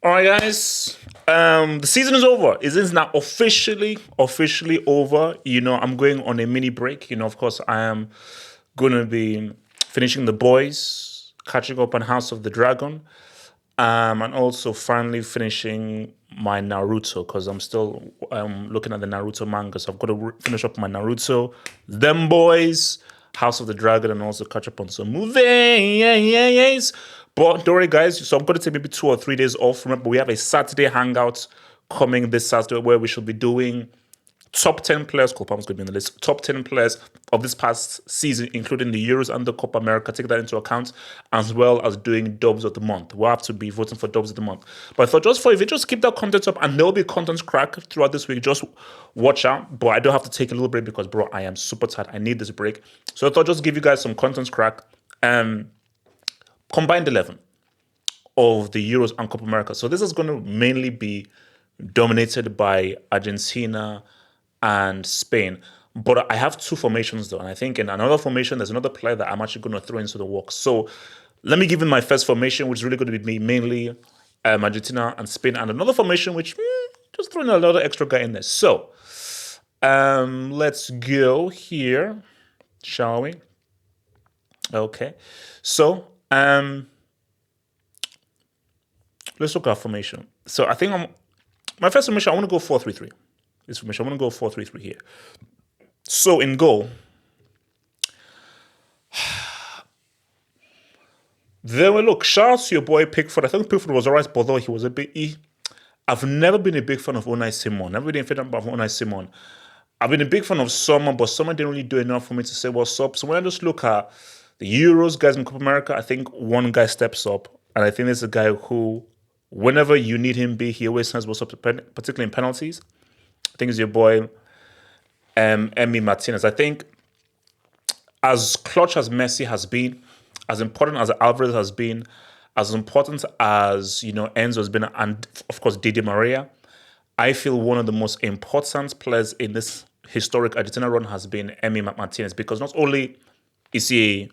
All right, guys. The season is over. It is now officially over. I'm going on a mini break. Of course, I am going to be finishing The Boys, catching up on House of the Dragon, and also finally finishing my Naruto because I'm still looking at the Naruto manga. So I've got to finish up my Naruto, Them Boys, House of the Dragon, and also catch up on some movies. But don't worry, guys. So I'm going to take maybe 2 or 3 days off. Remember, we have a Saturday hangout coming this Saturday where we should be doing top 10 players. Copa is going to be in the list. Top 10 players of this past season, including the Euros and the Copa America. Take that into account, as well as doing dubs of the month. We'll have to be voting for dubs of the month. But I thought if you just keep that content up, and there'll be content crack throughout this week, just watch out. But I do have to take a little break because, bro, I am super tired. I need this break. So I thought just give you guys some content crack. Combined 11 of the Euros and Copa America. So this is going to mainly be dominated by Argentina and Spain. But I have two formations though. And I think in another formation, there's another player that I'm actually going to throw into the works. So let me give you my first formation, which is really going to be mainly Argentina and Spain. And another formation, which just throwing a lot of extra guy in there. So let's go here, shall we? Okay. So let's look at formation. So I think my first formation, I want to go 4-3-3. This formation, I want to go 4-3-3 here. So in goal, look, shout out to your boy Pickford. I think Pickford was alright, but although he was a bit I've never been a big fan of Unai Simon. Never been a fan of Unai Simon. I've been a big fan of Sommer, but Sommer didn't really do enough for me to say what's up. So when I just look at the Euros guys in Copa America, I think one guy steps up. And I think there's a guy who, whenever you need him be, he always says what's up, particularly in penalties. I think it's your boy, Emi Martinez. I think as clutch as Messi has been, as important as Alvarez has been, as important as, Enzo has been, and of course, Didi Maria, I feel one of the most important players in this historic Argentina run has been Emi Martinez, because not only is he a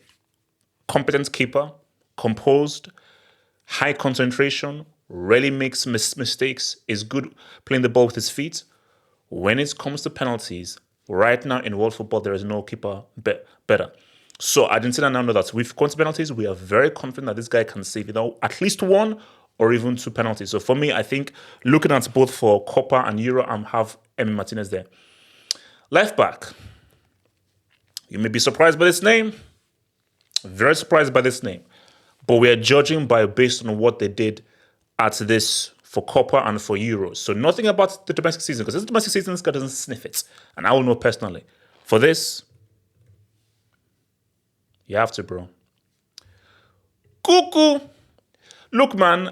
competent keeper, composed, high concentration, rarely makes mistakes, is good playing the ball with his feet. When it comes to penalties, right now in world football, there is no keeper better. So Argentina now know that we've come to penalties. We are very confident that this guy can save at least one or even two penalties. So for me, I think looking at both for Copa and Euro, I have Emi Martinez there. Left back. You may be surprised by this name. Very surprised by this name. But we are judging based on what they did at this for Copa and for Euros. So nothing about the domestic season, because this domestic season, this guy doesn't sniff it. And I will know personally. For this, you have to, bro. Cuckoo. Look, man,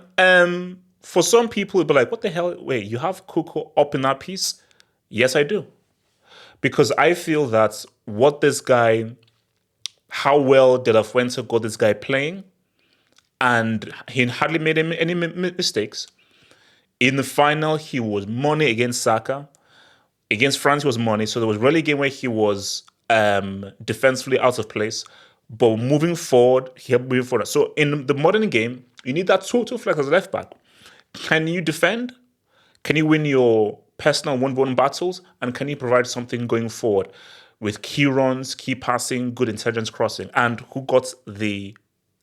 for some people, it'll be like, what the hell? Wait, you have Cuckoo up in that piece? Yes, I do. Because I feel that how well De La Fuente got this guy playing, and he hardly made any mistakes. In the final, he was money against Saka. Against France, he was money. So there was really a game where he was defensively out of place. But moving forward, he helped moving forward. So in the modern game, you need that total flex as a left back. Can you defend? Can you win your personal one-on-one battles? And can you provide something going forward with key runs, key passing, good intelligence crossing? And who got the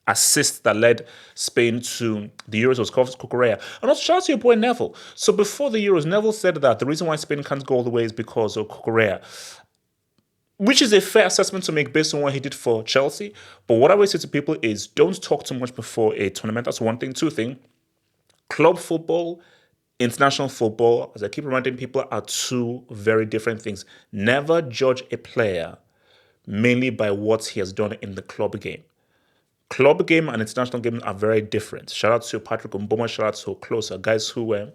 assist that led Spain to the Euros was Cucurella. And also shout out to your boy Neville. So before the Euros, Neville said that the reason why Spain can't go all the way is because of Cucurella, which is a fair assessment to make based on what he did for Chelsea. But what I always say to people is don't talk too much before a tournament. That's one thing. Two thing, club football, international football, as I keep reminding people, are two very different things. Never judge a player mainly by what he has done in the club game. Club game and international game are very different. Shout out to Patrick Mboma, shout out to Closer, guys who were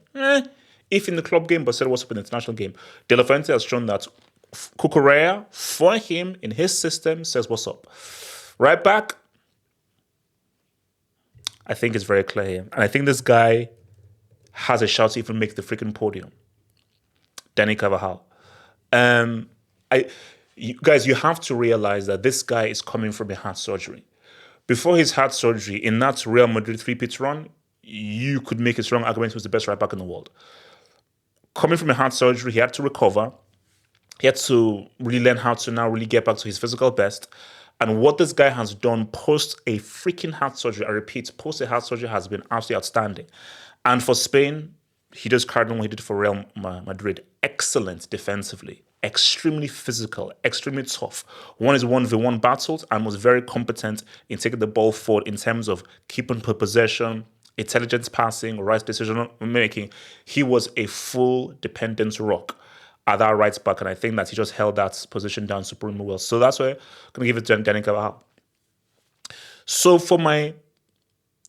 if in the club game, but said what's up in the international game. De La Fuente has shown that Cucurella, for him, in his system, says what's up. Right back, I think it's very clear here. And I think this guy has a shot to even make the freaking podium. Danny Carvajal. Guys, you have to realize that this guy is coming from a heart surgery. Before his heart surgery, in that Real Madrid three-peat run, you could make a strong argument he was the best right back in the world. Coming from a heart surgery, he had to recover. He had to really learn how to now really get back to his physical best. And what this guy has done post a freaking heart surgery, I repeat, post a heart surgery has been absolutely outstanding. And for Spain, he just carried on what he did for Real Madrid. Excellent defensively, extremely physical, extremely tough. One is 1v1 battles and was very competent in taking the ball forward in terms of keeping possession, intelligence passing, right decision making. He was a full dependent rock at that right back, and I think that he just held that position down supremely well. So that's why I'm going to give it to Dani Carvajal. So for my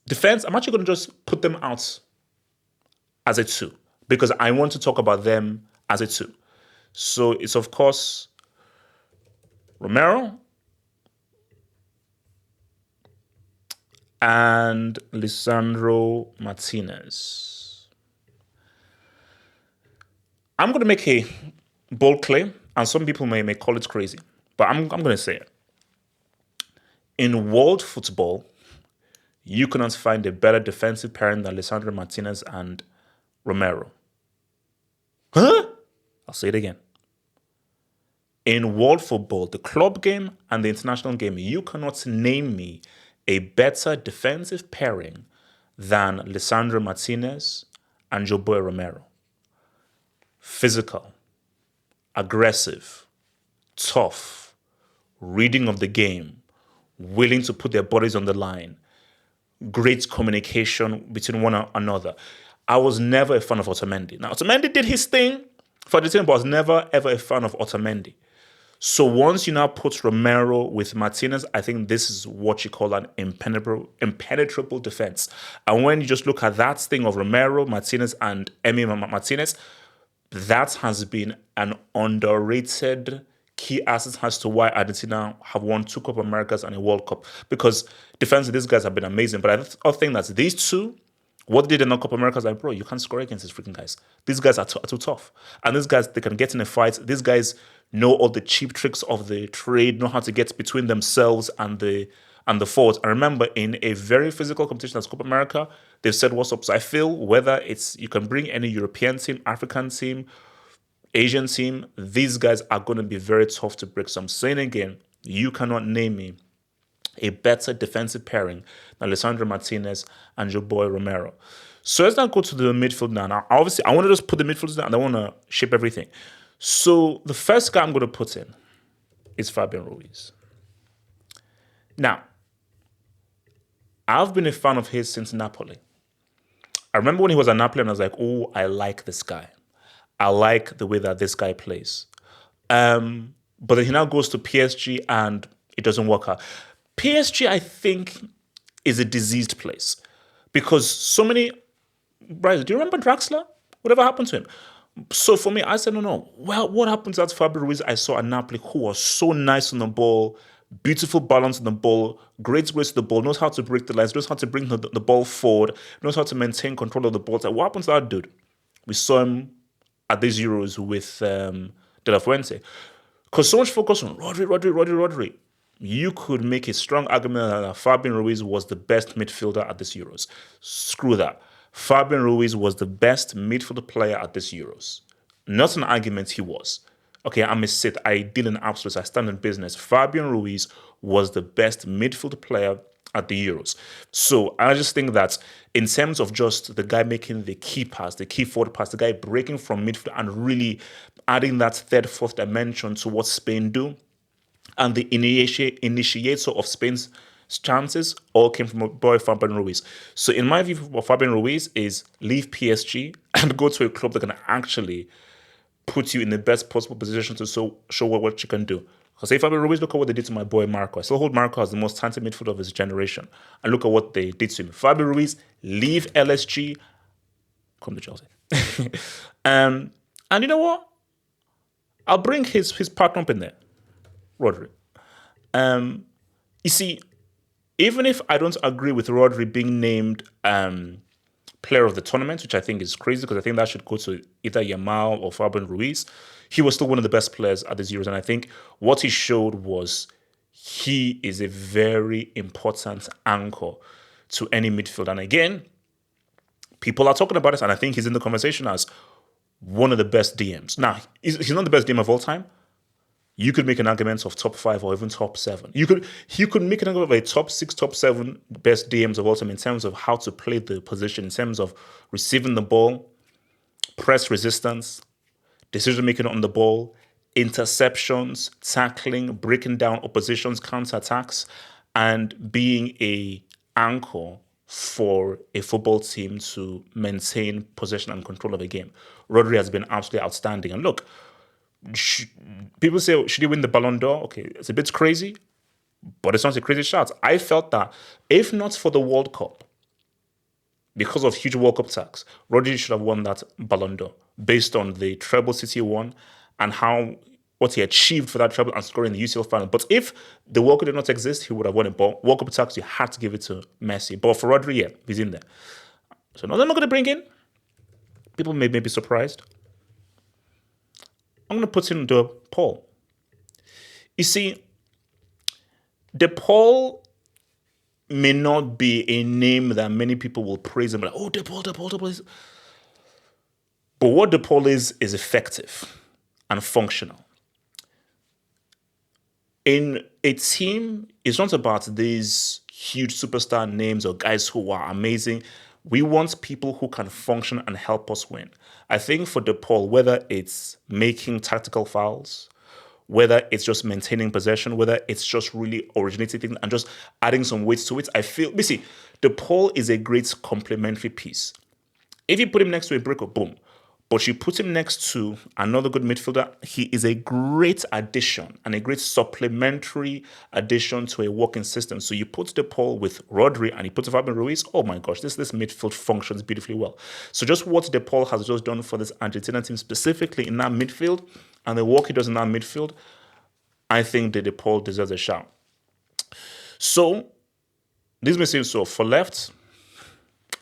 defense, I'm actually going to just put them out as a 2 because I want to talk about them as a 2. So it's, of course, Romero and Lisandro Martinez. I'm going to make a bold claim, and some people may call it crazy, but I'm going to say it. In world football, you cannot find a better defensive pairing than Lisandro Martinez and Romero. Huh? I'll say it again. In world football, the club game and the international game, you cannot name me a better defensive pairing than Lisandro Martinez and Joboy Romero. Physical, aggressive, tough, reading of the game, willing to put their bodies on the line, great communication between one another. I was never a fan of Otamendi. Now, Otamendi did his thing for the team, but I was never, ever a fan of Otamendi. So once you now put Romero with Martinez, I think this is what you call an impenetrable defense. And when you just look at that thing of Romero, Martinez, and Emi Martinez, that has been an underrated key asset as to why Argentina have won 2 Copa Americas and a World Cup. Because defensively, these guys have been amazing. But I think that these 2, what they did in the Copa Americas, like, bro, you can't score against these freaking guys. These guys are too tough. And these guys, they can get in a fight. These guys know all the cheap tricks of the trade, know how to get between themselves and the forwards. And remember, in a very physical competition as Copa America, they've said what's up. So I feel whether it's you can bring any European team, African team, Asian team, these guys are going to be very tough to break. So I'm saying again, you cannot name me a better defensive pairing than Lisandro Martinez and Joboy Romero. So let's now go to the midfield now. Now, obviously, I want to just put the midfielders down and I want to shape everything. So the first guy I'm going to put in is Fabian Ruiz. Now, I've been a fan of his since Napoli. I remember when he was at Napoli and I was like, oh, I like this guy. I like the way that this guy plays. But then he now goes to PSG and it doesn't work out. PSG, I think, is a diseased place because so many... Bryce, do you remember Draxler? Whatever happened to him? So for me, I said, no. Well, what happened to that Fabian Ruiz I saw at Napoli who was so nice on the ball, beautiful balance on the ball, great grace to the ball, knows how to break the lines, knows how to bring the ball forward, knows how to maintain control of the ball. Like, what happened to that dude? We saw him at these Euros with De La Fuente. Because so much focus on Rodri. You could make a strong argument that Fabian Ruiz was the best midfielder at this Euros. Screw that. Fabian Ruiz was the best midfield player at this Euros. Not an argument, he was. Okay, I'm a sit. I deal in absolutes. I stand in business. Fabian Ruiz was the best midfield player at the Euros. So I just think that in terms of just the guy making the key pass, the key forward pass, the guy breaking from midfield and really adding that third, fourth dimension to what Spain do, and the initiator of Spain's chances all came from a boy Fabian Ruiz. So in my view, for Fabian Ruiz is leave PSG and go to a club that can actually put you in the best possible position to show what you can do. Because say Fabian Ruiz, look at what they did to my boy Marco. I still hold Marco as the most talented midfielder of his generation. And look at what they did to him. Fabian Ruiz, leave LSG, come to Chelsea. And you know what? I'll bring his partner up in there, Rodri. You see, even if I don't agree with Rodri being named player of the tournament, which I think is crazy because I think that should go to either Yamal or Fabian Ruiz, he was still one of the best players at this Euros. And I think what he showed was he is a very important anchor to any midfield. And again, People are talking about this, and I think he's in the conversation as one of the best DMs. Now, he's not the best DM of all time. You could make an argument of top 5 or even top 7. You could make an argument of a top 6, top 7 best DMs of all time in terms of how to play the position, in terms of receiving the ball, press resistance, decision making on the ball, interceptions, tackling, breaking down opposition's counterattacks, and being a anchor for a football team to maintain possession and control of a game. Rodri has been absolutely outstanding. And look, people say, should he win the Ballon d'Or? Okay, it's a bit crazy, but it's not a crazy shot. I felt that if not for the World Cup, because of huge World Cup tax, Rodri should have won that Ballon d'Or based on the treble City won and what he achieved for that treble and scoring the UCL final. But if the World Cup did not exist, he would have won it. But World Cup tax, you had to give it to Messi. But for Rodri, yeah, he's in there. So now they're not going to bring in. People may be surprised. I'm going to put in De Paul. You see, De Paul may not be a name that many people will praise him like, oh, De Paul. But what De Paul is effective and functional. In a team, it's not about these huge superstar names or guys who are amazing. We want people who can function and help us win. I think for De Paul, whether it's making tactical fouls, whether it's just maintaining possession, whether it's just really originating things and just adding some weight to it, you see, De Paul is a great complementary piece. If you put him next to a Brico, boom. But you put him next to another good midfielder, he is a great addition and a great supplementary addition to a working system. So you put De Paul with Rodri and you put Fabian Ruiz, oh my gosh, this midfield functions beautifully well. So just what De Paul has just done for this Argentina team, specifically in that midfield, and the work he does in that midfield, I think that De Paul deserves a shout. So, this may seem so. For left,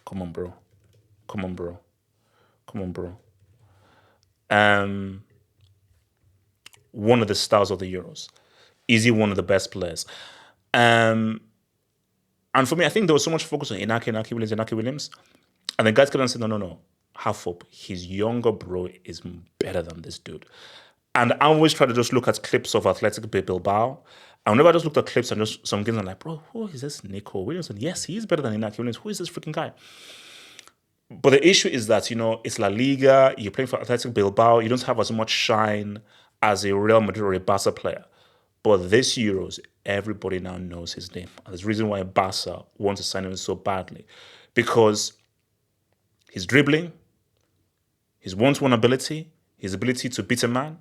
come on, bro. One of the stars of the Euros. Is he one of the best players? And for me, I think there was so much focus on Inaki Williams. And the guys kept on saying, no, have hope. His younger bro is better than this dude. And I always try to just look at clips of Athletic Bilbao. And whenever I just looked at clips and just some games, I'm like, bro, who is this Nico Williamson? Yes, he's better than Inaki Williams. Who is this freaking guy? But the issue is that, it's La Liga, you're playing for Athletic Bilbao, you don't have as much shine as a Real Madrid or a Barca player. But this Euros, everybody now knows his name. And there's a reason why Barca wants to sign him so badly. Because his dribbling, his one-to-one ability, his ability to beat a man,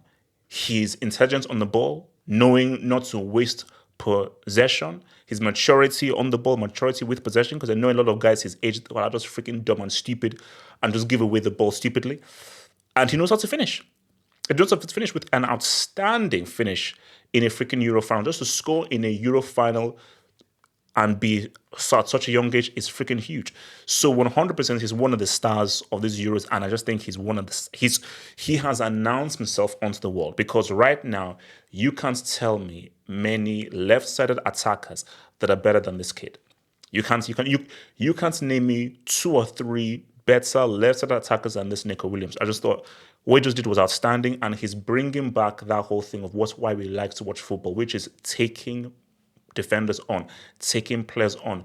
his intelligence on the ball, knowing not to waste possession, his maturity on the ball, maturity with possession, because I know a lot of guys his age are just freaking dumb and stupid and just give away the ball stupidly. And he knows how to finish. He knows how to finish with an outstanding finish in a freaking Euro final. Just to score in a Euro final and be at such a young age is freaking huge. So 100% he's one of the stars of these Euros, and I just think he's one of the. He has announced himself onto the world, because right now you can't tell me many left-sided attackers that are better than this kid. You can't name me 2 or 3 better left-sided attackers than this Nico Williams. I just thought what he just did was outstanding, and he's bringing back that whole thing of why we like to watch football, which is taking defenders on, taking players on,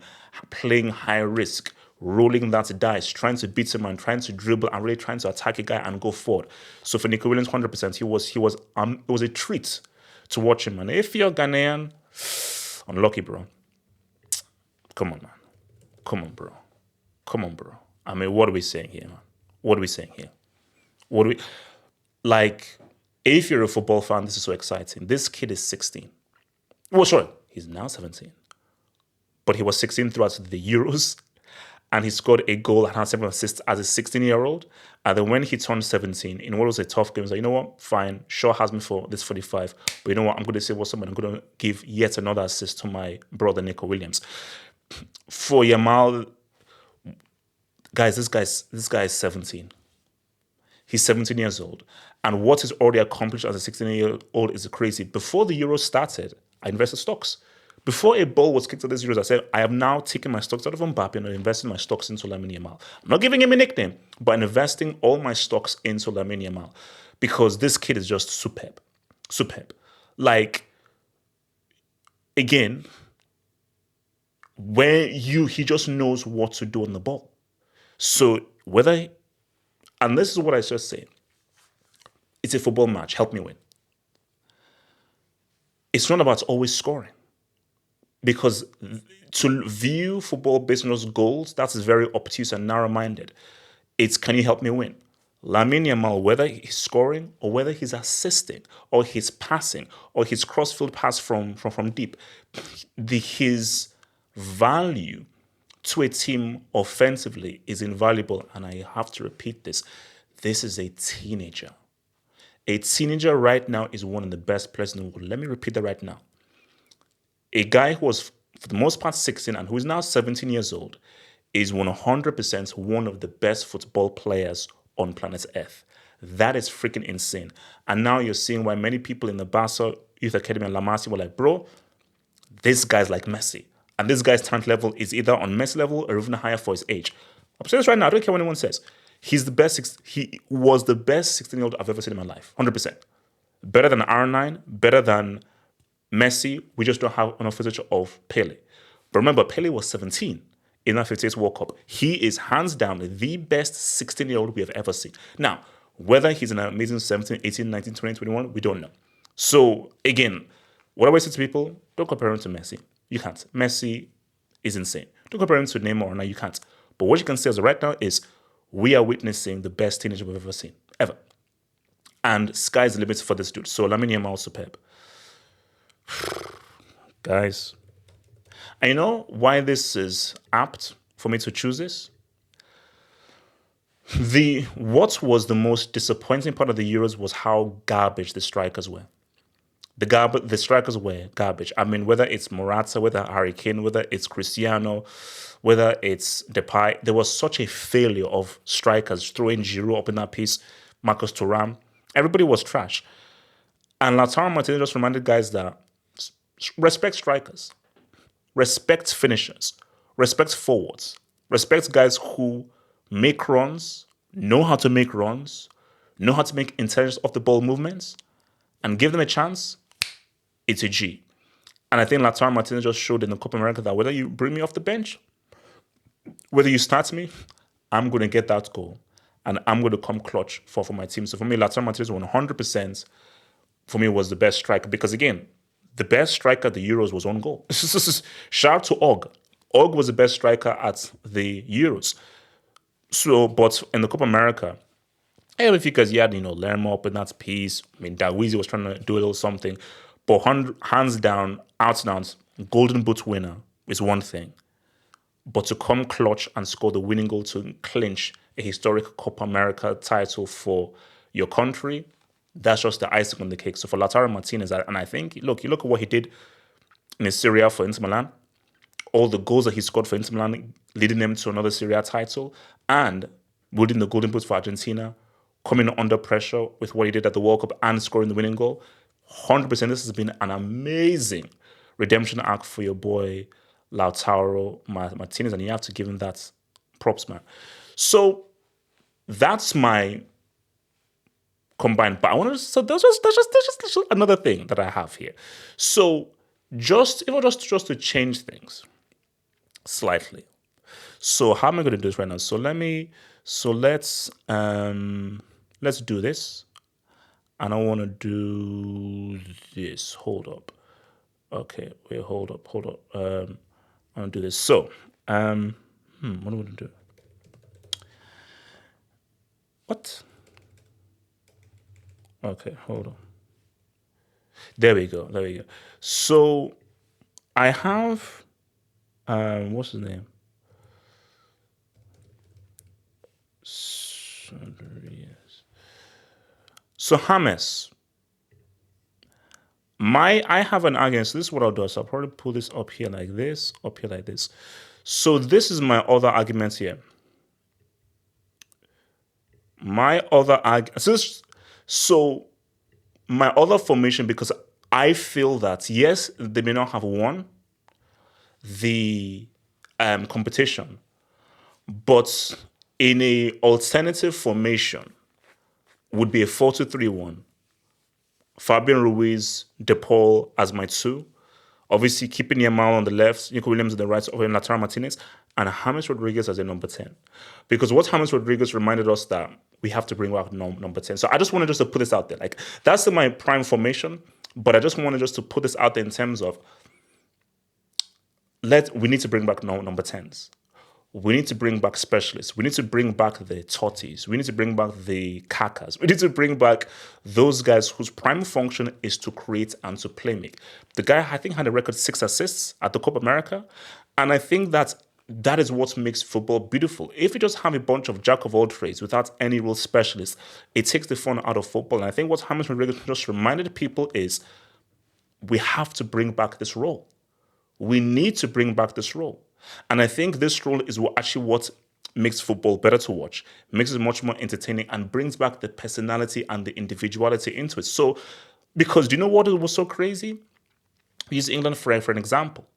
playing high risk, rolling that dice, trying to beat him and trying to dribble and really trying to attack a guy and go forward. So for Nico Williams, 100%, it was a treat to watch him. And if you're Ghanaian, unlucky, bro. Come on, man. Come on, bro. I mean, what are we saying here, man? If you're a football fan, this is so exciting. This kid is 16. Well, sorry, he's now 17. But he was 16 throughout the Euros, and he scored a goal and had 7 assists as a 16-year-old. And then when he turned 17, in what was a tough game, he was like, you know what, fine, Shaw has me for this 45, but you know what, I'm going to say what's up, and I'm going to give yet another assist to my brother, Nico Williams. For Yamal, guys, this guy is 17. He's 17 years old. And what he's already accomplished as a 16-year-old is crazy. Before the Euro started, I invested stocks. Before a ball was kicked at this Euros, I said, I am now taking my stocks out of Mbappe and investing my stocks into Lamine Yamal. I'm not giving him a nickname, but investing all my stocks into Lamine Yamal because this kid is just superb. Superb. Like, again, he just knows what to do on the ball. So and this is what I just say, it's a football match, help me win. It's not about always scoring. Because to view football based on those goals, that's very obtuse and narrow-minded. It's, can you help me win? Lamine Yamal, whether he's scoring or whether he's assisting or he's passing or his crossfield pass from deep, his value to a team offensively is invaluable. And I have to repeat this. This is a teenager. A teenager right now is one of the best players in the world. Let me repeat that right now. A guy who was, for the most part, 16 and who is now 17 years old is 100% one of the best football players on planet Earth. That is freaking insane. And now you're seeing why many people in the Barca Youth Academy and La Masia were like, bro, this guy's like Messi. And this guy's talent level is either on Messi level or even higher for his age. I'm saying this right now. I don't care what anyone says. He was the best 16-year-old I've ever seen in my life. 100%. Better than R9, better than Messi. We just don't have enough footage of Pele. But remember, Pele was 17 in that 58th World Cup. He is hands down the best 16-year-old we have ever seen. Now, whether he's an amazing 17, 18, 19, 20, 21, we don't know. So, again, what I always say to people, don't compare him to Messi. You can't. Messi is insane. Don't compare him to Neymar. Now you can't. But what you can say as of right now is we are witnessing the best teenager we've ever seen. Ever. And sky's the limit for this dude. So, Lamine Yamal, superb. Guys, I know why this is apt for me to choose this. What was the most disappointing part of the Euros was how garbage the strikers were. The strikers were garbage. I mean, whether it's Morata, whether Harry Kane, whether it's Cristiano, whether it's Depay, there was such a failure of strikers. Throwing Giroud up in that piece, Marcus Thuram, everybody was trash. And Lautaro Martinez just reminded guys that respect strikers, respect finishers, respect forwards, respect guys who make runs, know how to make runs, know how to make intelligent off the ball movements, and give them a chance. It's a G. And I think Lautaro Martinez just showed in the Copa America that whether you bring me off the bench, whether you start me, I'm going to get that goal. And I'm going to come clutch for my team. So for me, Lautaro Martinez 100% for me was the best striker. Because again, the best striker at the Euros was on goal. Shout out to Og. Og was the best striker at the Euros. So, but in the Copa America, because you had, Lerma up in that piece. I mean, Dawizi was trying to do a little something. But hands down, out and out, Golden Boot winner is one thing. But to come clutch and score the winning goal to clinch a historic Copa America title for your country, that's just the icing on the cake. So for Lautaro Martinez, and I think, you look at what he did in his Serie for Inter Milan, all the goals that he scored for Inter Milan, leading them to another Serie title, and winning the Golden Boot for Argentina, coming under pressure with what he did at the World Cup and scoring the winning goal. 100%, this has been an amazing redemption arc for your boy Lautaro Martinez, and you have to give him that props, man. So that's my combined. But I want to. So that's just another thing that I have here. So just to change things slightly. So how am I going to do this right now? So let's do this. And I want to do this. Hold up. Okay, wait, hold up. I'm going to do this. So, what am I going to do? What? Okay, hold on. There we go. So, I have, what's his name? So James, I have an argument. So this is what I'll do. So I'll probably pull this up here like this, up here like this. So this is my other argument here. My other argument. So my other formation, because I feel that yes, they may not have won the competition. But in a alternative formation, would be a 4-2-3-1. Fabian Ruiz, De Paul as my two. Obviously, keeping Yamal on the left, Nico Williams on the right, over Lautaro Martinez, and James Rodriguez as a number 10. Because what James Rodriguez reminded us that we have to bring back number 10. So I just wanted just to put this out there. Like, that's in my prime formation, but I just wanted just to put this out there in terms of we need to bring back number 10s. We need to bring back specialists. We need to bring back the Tottis. We need to bring back the Kakas. We need to bring back those guys whose prime function is to create and to play make. The guy, I think, had a record 6 assists at the Copa America. And I think that is what makes football beautiful. If you just have a bunch of jack of all trades without any real specialists, it takes the fun out of football. And I think what James Rodriguez just reminded people is we have to bring back this role. We need to bring back this role. And I think this role is what makes football better to watch, makes it much more entertaining, and brings back the personality and the individuality into it. So, because do you know what was so crazy? Use England for an example.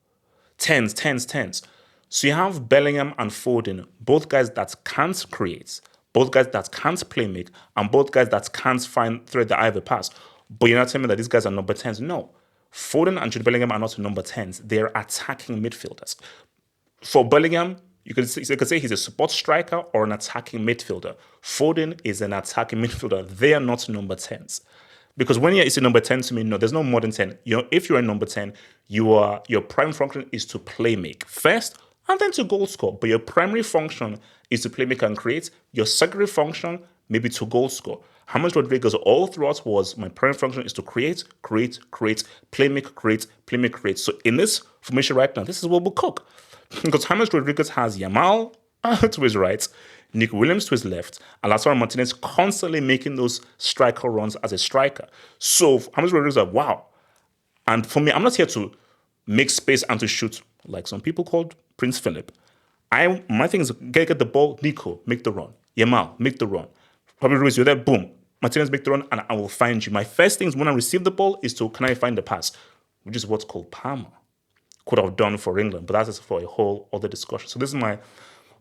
10s. So you have Bellingham and Foden, both guys that can't create, both guys that can't play make, and both guys that can't thread the eye of the pass. But you're not telling me that these guys are number 10s. No. Foden and Jude Bellingham are not number 10s. They're attacking midfielders. For Bellingham, you could say he's a support striker or an attacking midfielder. Foden is an attacking midfielder. They are not number 10s. Because when it's a number 10 to me, no, there's no more than 10. If you're a number 10, your prime function is to play make first and then to goal score. But your primary function is to play make and create. Your secondary function, maybe to goal score. James Rodriguez all throughout was my primary function is to create, play make, create. So in this formation right now, this is what we'll cook. Because James Rodriguez has Yamal to his right, Nico Williams to his left, and Lautaro Martinez constantly making those striker runs as a striker. So James Rodriguez is like, wow. And for me, I'm not here to make space and to shoot like some people called Prince Philip. My thing is get the ball, Nico, make the run. Yamal, make the run. Fabian Ruiz, you're there, boom. Martinez, make the run, and I will find you. My first thing is when I receive the ball is can I find the pass? Which is what's called Palmer could have done for England, but that's for a whole other discussion. So this is my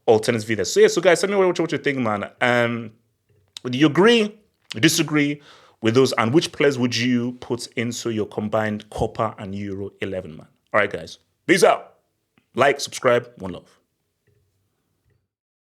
alternate view there. So yeah, so guys, tell me what you think, man. Do you agree, disagree with those, and which players would you put into your combined Copa and Euro 11, man? All right, guys, peace out. Like, subscribe, one love.